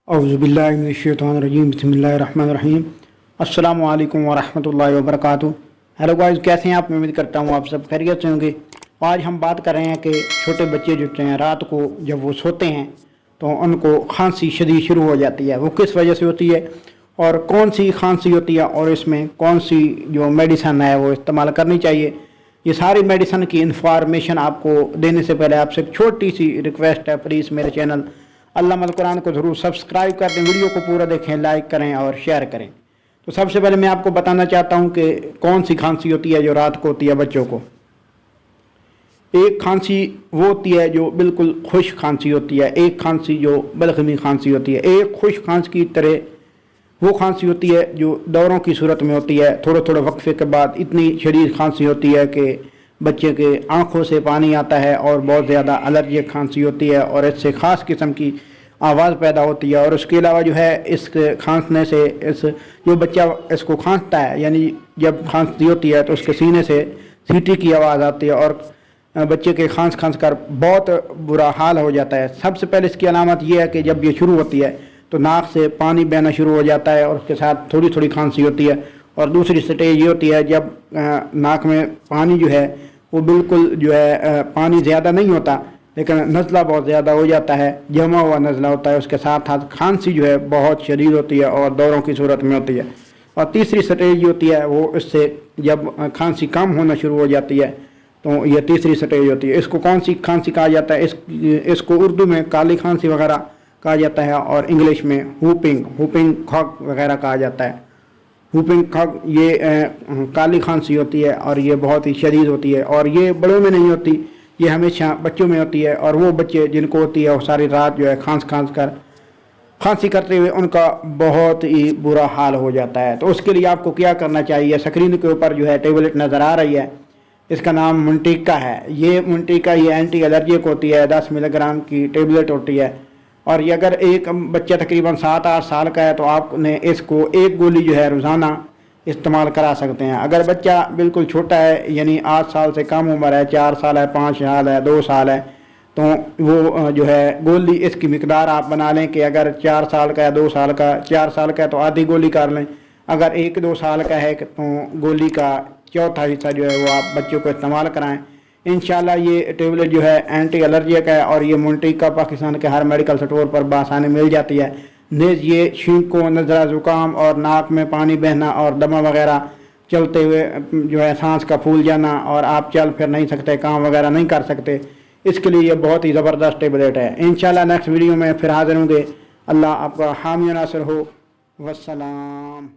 औज़ुबिल्लाहिमिनश्शैतानिर्रजीम बिस्मिल्लाहिर्रहमानिर्रहीम। अस्सलामु अलैकुम वरहमतुल्लाहि वबरकातुहू। हेलो गाइस, कैसे हैं आप? मैं उम्मीद करता हूँ आप सब खैरियत से होंगे। आज हम बात कर रहे हैं कि छोटे बच्चे जो हैं रात को जब वो सोते हैं तो उनको खांसी शदीद शुरू हो जाती है। वो किस वजह से होती है और कौन सी खांसी होती है और इसमें कौन सी जो मेडिसन है वो इस्तेमाल करनी चाहिए, ये सारी मेडिसन की इन्फॉर्मेशन आपको देने से पहले आपसे एक छोटी सी रिक्वेस्ट है, प्लीज़ मेरे चैनल अल्लामाल कुरान को ज़रूर सब्सक्राइब कर दें, वीडियो को पूरा देखें, लाइक करें और शेयर करें। तो सबसे पहले मैं आपको बताना चाहता हूं कि कौन सी खांसी होती है जो रात को होती है बच्चों को। एक खांसी वो होती है जो बिल्कुल खुश खांसी होती है, एक खांसी जो बलगमी खांसी होती है। एक खुश खांसी की तरह वो खांसी होती है जो दौरों की सूरत में होती है। थोड़े थोड़े वक्फे के बाद इतनी शदीद खांसी होती है कि बच्चे के आंखों से पानी आता है और बहुत ज़्यादा एलर्जिक खांसी होती है और इससे ख़ास किस्म की आवाज़ पैदा होती है। और उसके अलावा जो है इस खांसने से इस जो बच्चा इसको खांसता है, यानी जब खांसी होती है तो उसके सीने से सीटी की आवाज़ आती है और बच्चे के खांस कर बहुत बुरा हाल हो जाता है। सबसे पहले इसकी अलामत यह है कि जब ये शुरू होती है तो नाक से पानी बहना शुरू हो जाता है और उसके साथ थोड़ी थोड़ी खांसी होती है। और दूसरी स्टेज ये होती है जब नाक में पानी जो है वो बिल्कुल जो है पानी ज़्यादा नहीं होता लेकिन नज़ला बहुत ज़्यादा हो जाता है, जमा हुआ नज़ला होता है। उसके साथ साथ खांसी जो है बहुत शदीद होती है और दौरों की सूरत में होती है। और तीसरी स्टेज होती है वो इससे जब खांसी कम होना शुरू हो जाती है तो ये तीसरी स्टेज होती है। इसको कौन सी खांसी कहा जाता है? इसको उर्दू में काली खांसी वगैरह कहा जाता है और इंग्लिश में हुपिंग खॉग वगैरह कहा जाता है। हुपिंग खॉग ये काली खांसी होती है और ये बहुत ही शदीद होती है और ये बड़ों में नहीं होती, ये हमेशा बच्चों में होती है। और वो बच्चे जिनको होती है वो सारी रात जो है खांसी करते हुए उनका बहुत ही बुरा हाल हो जाता है। तो उसके लिए आपको क्या करना चाहिए? स्क्रीन के ऊपर जो है टेबलेट नज़र आ रही है, इसका नाम मुंटिका है। ये मुंटिका ये एंटी एलर्जिक होती है, 10 मिलीग्राम की टेबलेट होती है। और ये अगर एक बच्चा तकरीबन 7-8 साल का है तो आपने इसको एक गोली जो है रोज़ाना इस्तेमाल करा सकते हैं। अगर बच्चा बिल्कुल छोटा है, यानी 8 साल से कम उम्र है, 4 साल है, 5 साल है, 2 साल है, तो वो जो है गोली इसकी मिकदार आप बना लें कि अगर 4 साल का है, 2 साल का, 4 साल का है तो आधी गोली कर लें। अगर 1-2 साल का है तो गोली का चौथा हिस्सा जो है वो आप बच्चों को इस्तेमाल कराएँ। इंशाल्लाह ये टेबलेट जो है एंटी एलर्जिक है और ये मुंटिका पाकिस्तान के हर मेडिकल स्टोर पर बआसानी मिल जाती है। नेज़ ये छींको, नज़ला, ज़ुकाम और नाक में पानी बहना और दमा वगैरह चलते हुए जो है सांस का फूल जाना और आप चल फिर नहीं सकते, काम वगैरह नहीं कर सकते, इसके लिए ये बहुत ही ज़बरदस्त टेबलेट है। इंशाल्लाह नेक्स्ट वीडियो में फिर हाज़िर होंगे। अल्लाह आपका हामी नासिर हो। वस्सलाम।